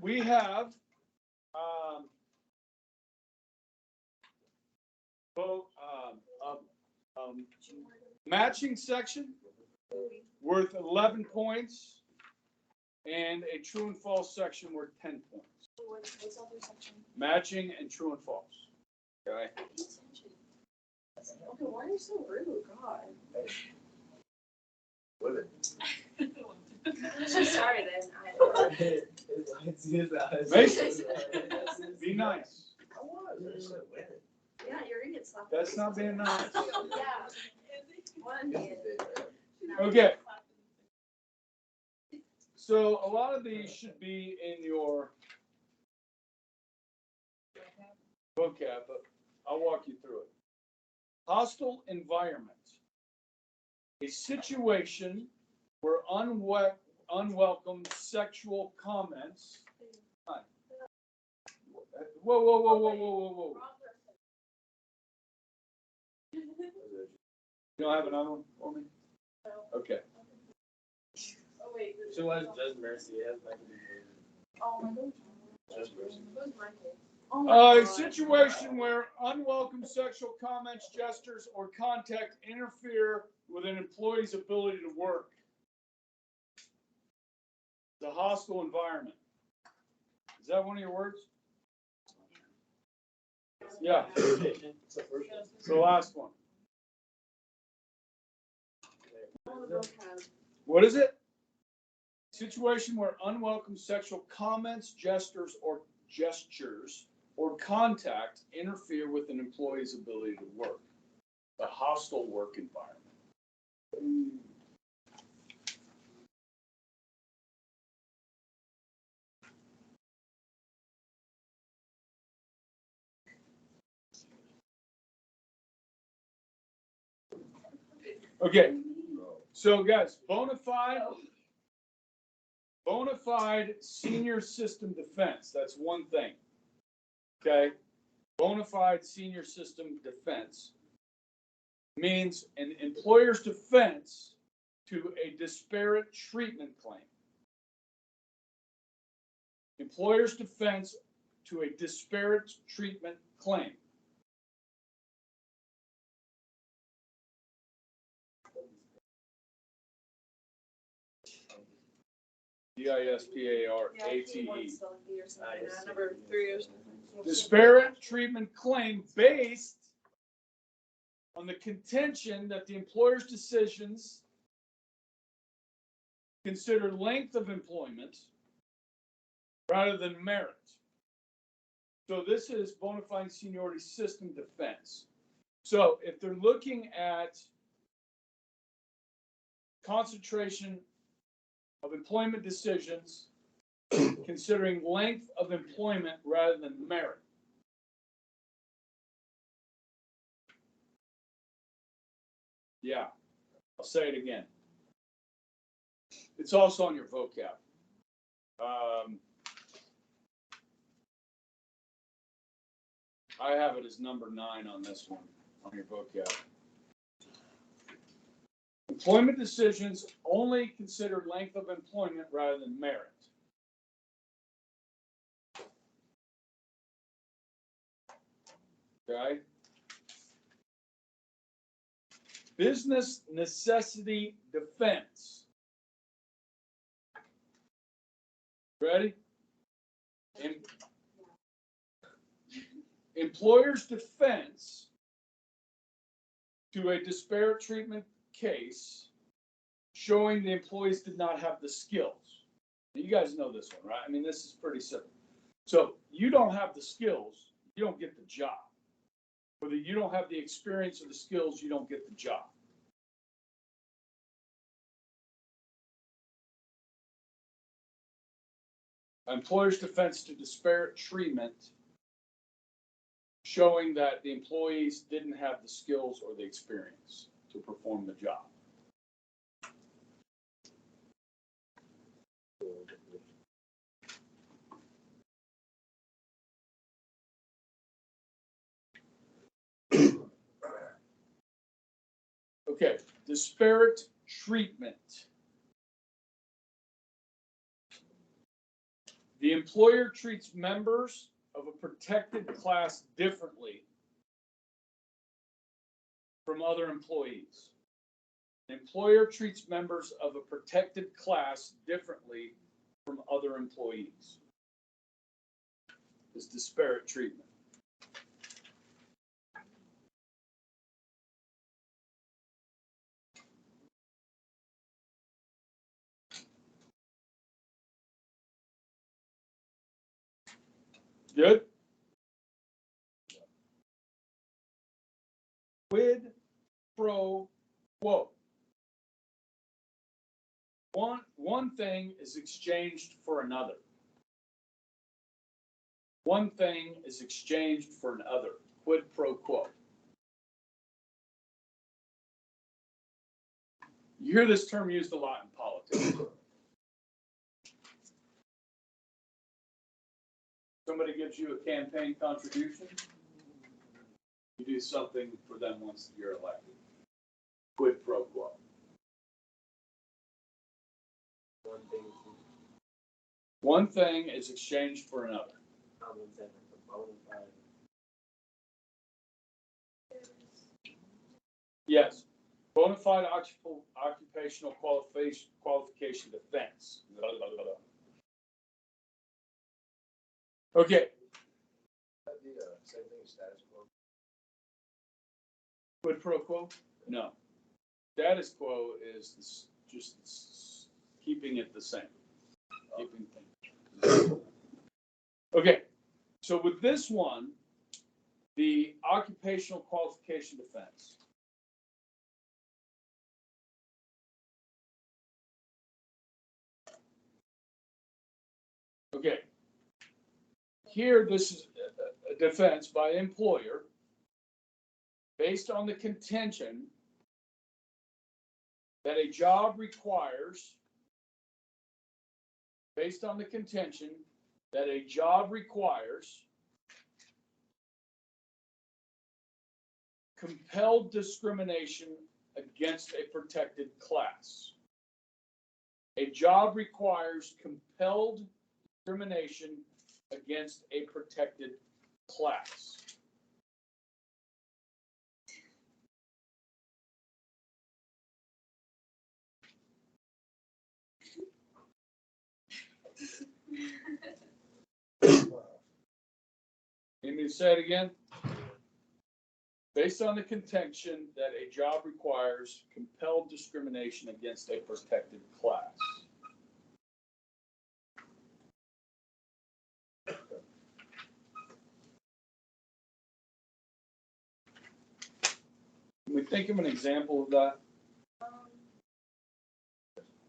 We have both matching section worth 11 points and a true and false section worth 10 points. What's other section? Matching and true and false. Okay. Okay, why are you so rude? God. With it. I'm sorry then. Be nice. I was. Yeah, you're gonna get slapped. That's not being nice. Yeah. One hand. Okay. So a lot of these should be in your vocab, but I'll walk you through it. Hostile environment. A situation where unwelcome sexual comments. Whoa, whoa, whoa, whoa, whoa, whoa, whoa. You don't have another one for me? Okay. Oh wait. So was Just Mercy has like a Oh my God. Just Mercy. Who's my kid? Oh my A God. situation where unwelcome sexual comments, gestures, or contact interfere with an employee's ability to work. The hostile environment. Is that one of your words? Yeah. It's the first one. The last one. All the vocab. What is it? Situation where unwelcome sexual comments, gestures, or contact interfere with an employee's ability to work. The hostile work environment. Okay, so guys, Bonafide senior system defense, that's one thing. Okay, Bonafide senior system defense means an employer's defense to a disparate treatment claim. Employer's defense to a disparate treatment claim. Disparate Number 3 or something. Disparate treatment claim based on the contention that the employer's decisions consider length of employment rather than merit. So this is bona fide seniority system defense. So if they're looking at concentration of employment decisions considering length of employment rather than merit. Yeah, I'll say it again. It's also on your vocab. I have it as number 9 on this one, on your vocab. Employment decisions only consider length of employment rather than merit. Okay. Business necessity defense. Ready? Employer's defense to a disparate treatment case showing the employees did not have the skills. You guys know this one, right? I mean, this is pretty simple. So you don't have the skills, you don't get the job. Whether you don't have the experience or the skills, you don't get the job. Employer's defense to disparate treatment showing that the employees didn't have the skills or the experience to perform the job. Okay, disparate treatment. The employer treats members of a protected class differently from other employees. The employer treats members of a protected class differently from other employees. It's disparate treatment. Good? Quid pro quo. One thing is exchanged for another. One thing is exchanged for another. Quid pro quo. You hear this term used a lot in politics. Somebody gives you a campaign contribution, you do something for them once you're elected. Quid pro quo. One thing is exchanged for another. Yes. Bonafide occupational qualification defense. Blah, blah, blah, blah. Okay. Same thing as status quo. Quid pro quo? No. Status quo is just keeping it the same. Keeping things. Okay. So with this one, the occupational qualification defense. Okay. Here, this is a defense by employer based on the contention that a job requires, compelled discrimination against a protected class. A job requires compelled discrimination against a protected class. Need me to say it again? Based on the contention that a job requires compelled discrimination against a protected class. Can we think of an example of that?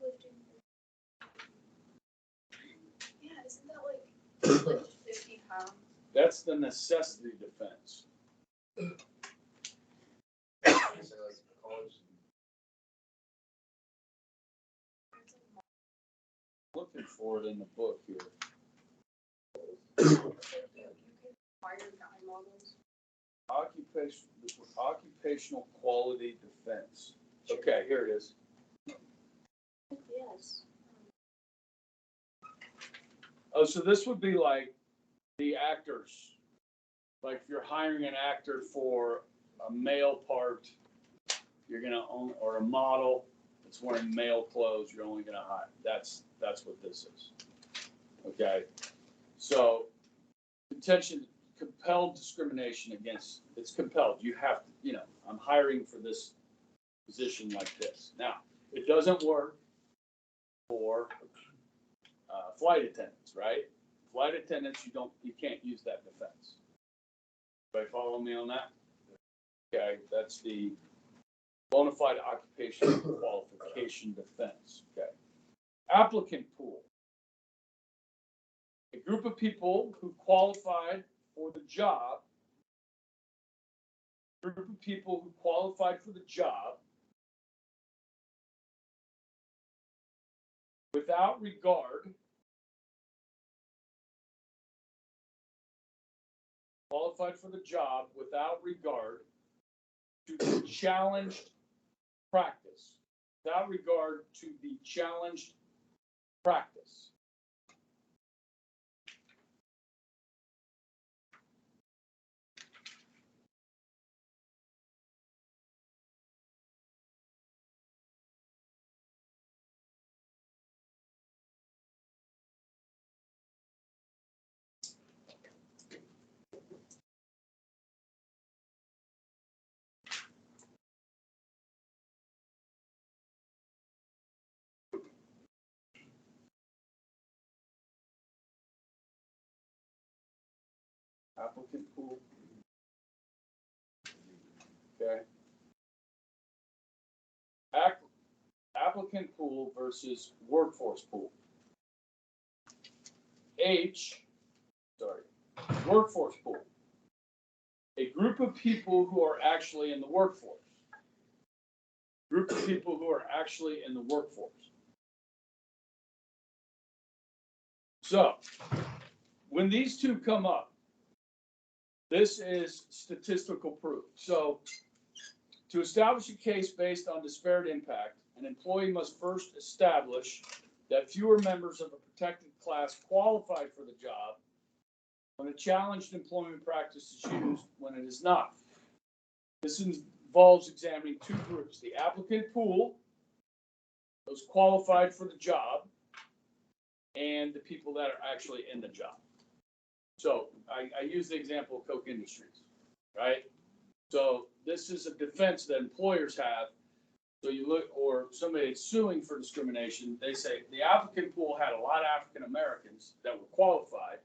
Lifting. Yeah, isn't that like 50 pounds? That's the necessity defense. Say like college. Looking for it in the book here. You can fire guy models. Occupational quality defense. Okay, here it is. Yes. Oh, so this would be like the actors. Like if you're hiring an actor for a male part, you're gonna own, or a model that's wearing male clothes, you're only gonna hire. That's what this is. Okay, so contention, compelled discrimination against. It's compelled. You have to. I'm hiring for this position like this. Now, it doesn't work for flight attendants, right? Flight attendants, you can't use that defense. Everybody follow me on that? Okay, that's the Bonafide occupational qualification defense. Okay. Applicant pool. A group of people who qualified for the job. Without regard. Qualified for the job without regard to the challenged practice. Without regard to the challenged practice. Applicant pool. Okay. Applicant pool versus workforce pool. Workforce pool. A group of people who are actually in the workforce. Group of people who are actually in the workforce. So, when these two come up, this is statistical proof. So, to establish a case based on disparate impact, an employee must first establish that fewer members of a protected class qualified for the job when a challenged employment practice is used when it is not. This involves examining two groups: the applicant pool, those qualified for the job, and the people that are actually in the job. So I use the example of Koch Industries, right? So this is a defense that employers have. So you look, or somebody that's suing for discrimination, they say the applicant pool had a lot of African Americans that were qualified,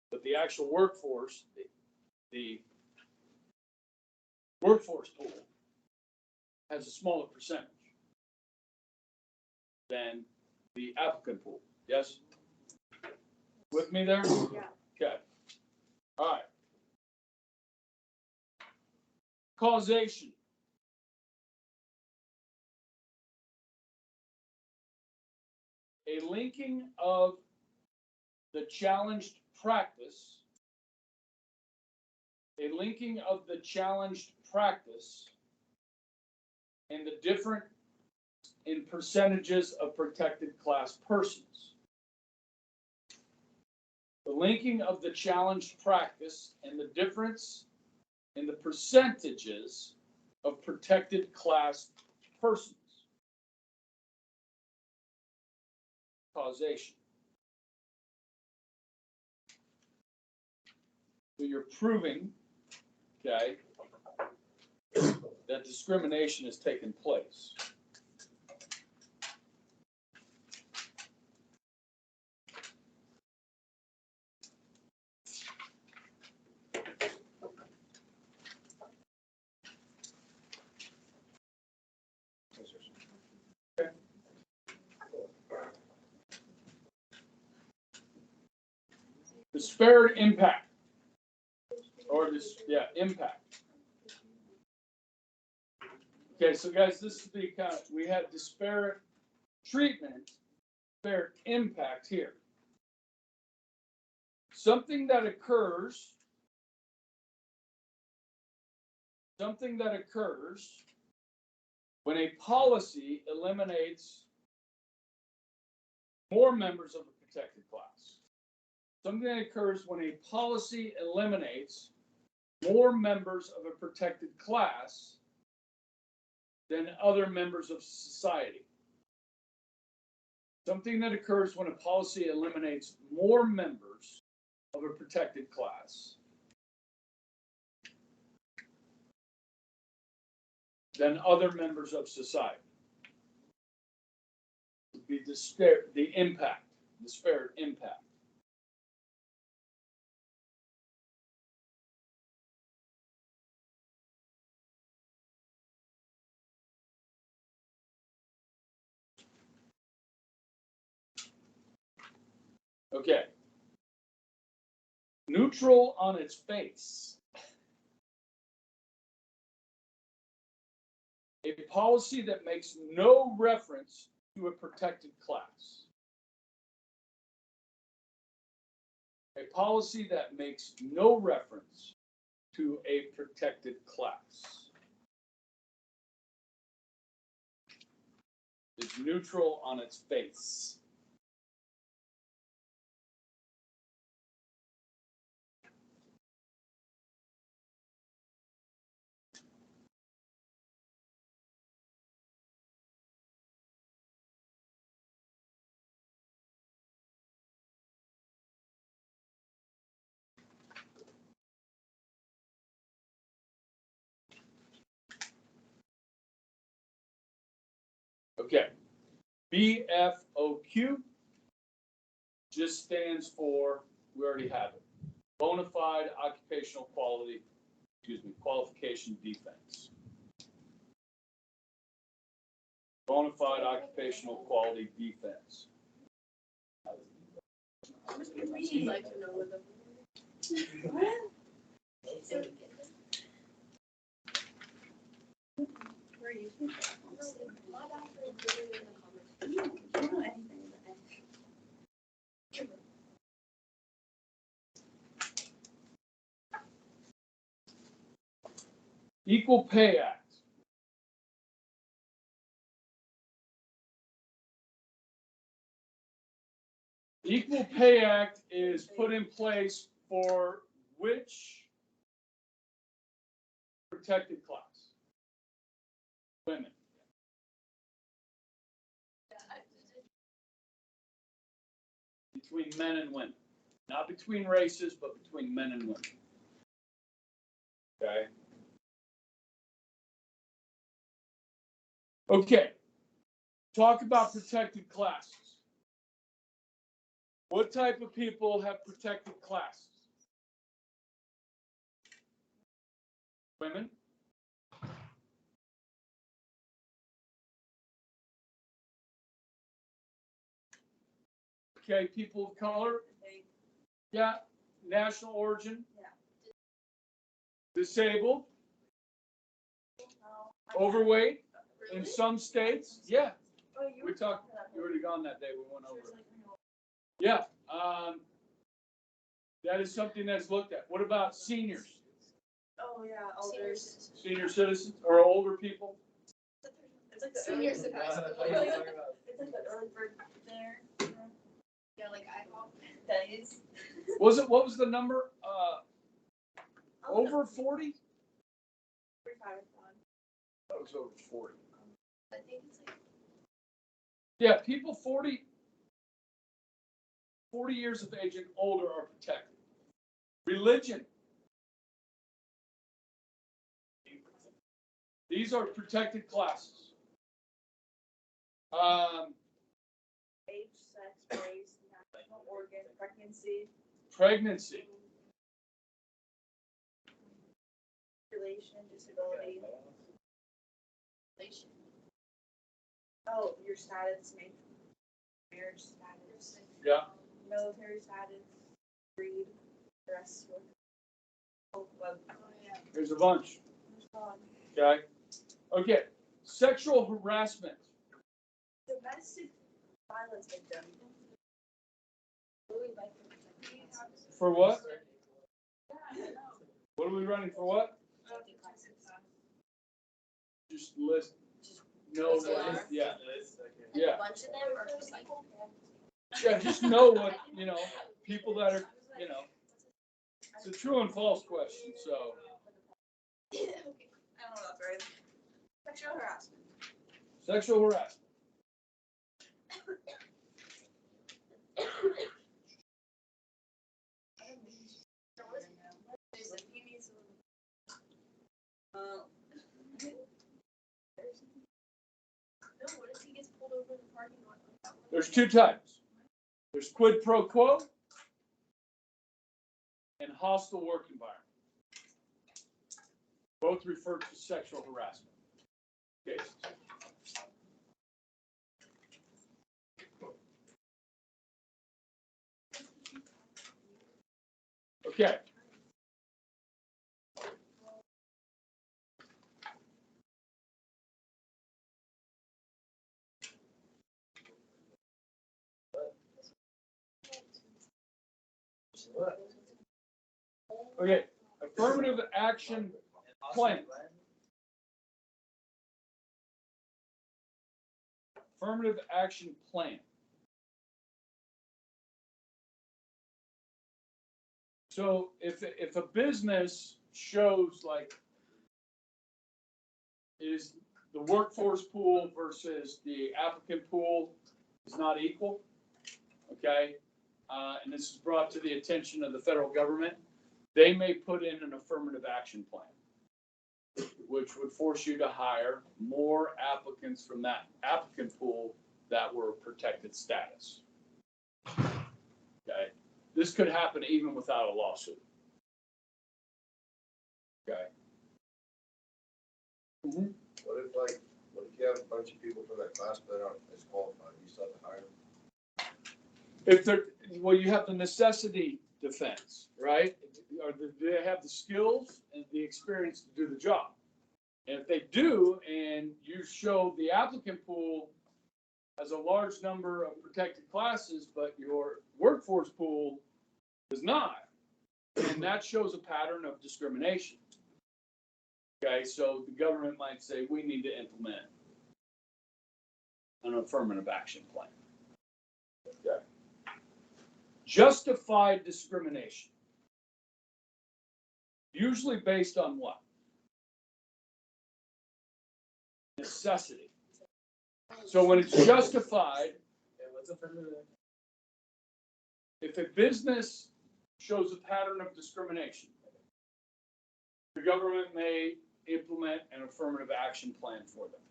but the actual workforce, the workforce pool has a smaller percentage than the applicant pool. Yes? With me there? Yeah. Okay. All right. Causation. A linking of the challenged practice, and the different in percentages of protected class persons. The linking of the challenged practice and the difference in the percentages of protected class persons. Causation. So you're proving, okay, that discrimination has taken place. Okay. Disparate impact, or this, impact. Okay, so guys, this is the kind of, we had disparate treatment, disparate impact here. Something that occurs when a policy eliminates more members of a protected class. Something that occurs when a policy eliminates more members of a protected class than other members of society. Something that occurs when a policy eliminates more members of a protected class than other members of society. Would be disparate impact. Okay. Neutral on its face. A policy that makes no reference to a protected class. A policy that makes no reference to a protected class. It's neutral on its face. Okay. BFOQ just stands for, we already have it, Bonafide occupational qualification defense. Bonafide occupational quality defense. We'd like to know what the. Where are you? My doctor is literally in the comments. I don't know anything. Equal Pay Act. Equal Pay Act is put in place for which protected class? Women. Between men and women. Not between races, but between men and women. Okay? Okay. Talk about protected classes. What type of people have protected classes? Women? Okay, people of color? Yeah. National origin? Yeah. Disabled? Overweight? In some states? Yeah. Oh, We talked, you already gone that day, we went over it. Yeah, that is something that's looked at. What about seniors? Oh, yeah, elders. Senior citizens or older people? It's like the Seniors early, in high school. it's like the early bird there. Yeah, like IHOP. That is. What was the number? Over 40? 45. That was over 40. I think it's like. Yeah, people 40 years of age and older are protected. Religion. These are protected classes. Age, sex, race, national organ, pregnancy, Pregnancy. relation, disability. Relation. Oh, your status, maybe. Marriage status. Yeah. Military status, breed, dress, oh, well, Oh, yeah. There's a bunch. um, Okay. Okay. Sexual harassment. domestic violence victim. What do we like to protect? For what? What are we running for? What? Protected classes. Just list. No. List what? Yeah. Like Yeah. a bunch of them or just like. Yeah. Just know what people that are It's a true and false question. So Okay. I don't know if that's right. Sexual harassment. sexual harassment. There's like, you need some. No, what if he gets pulled over in the parking lot? Like that one? There's two types. There's quid pro quo and hostile work environment. Both refer to sexual harassment cases. Okay. Okay. Affirmative action plan. Affirmative action plan. So if a business shows like is the workforce pool versus the applicant pool is not equal, okay? And this is brought to the attention of the federal government, they may put in an affirmative action plan, which would force you to hire more applicants from that applicant pool that were protected status. Okay, this could happen even without a lawsuit. Okay. What if you have a bunch of people from that class that aren't as qualified, you still have to hire them? If they're, well, you have the necessity defense, right? Do they have the skills and the experience to do the job? And if they do, and you show the applicant pool has a large number of protected classes, but your workforce pool does not, and that shows a pattern of discrimination. Okay, so the government might say, we need to implement an affirmative action plan. Okay. Justified discrimination. Usually based on what? Necessity. So when it's justified, if a business shows a pattern of discrimination, the government may implement an affirmative action plan for them.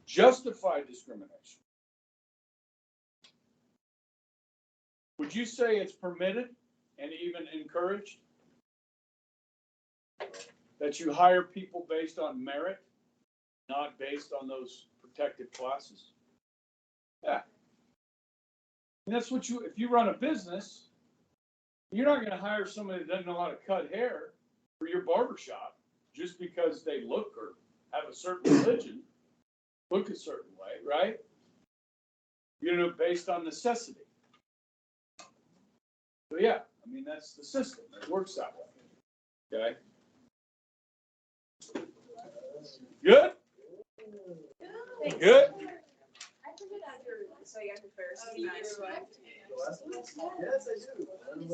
Justified discrimination. Would you say it's permitted and even encouraged? That you hire people based on merit, not based on those protected classes? Yeah. And that's what if you run a business, you're not going to hire somebody that doesn't know how to cut hair for your barbershop just because they look or have a certain religion, look a certain way, right? You know, based on necessity. So yeah, I mean, that's the system. It works that way. Okay. Good? Good? I forget after, so you have to first. Nice. Yes, I do.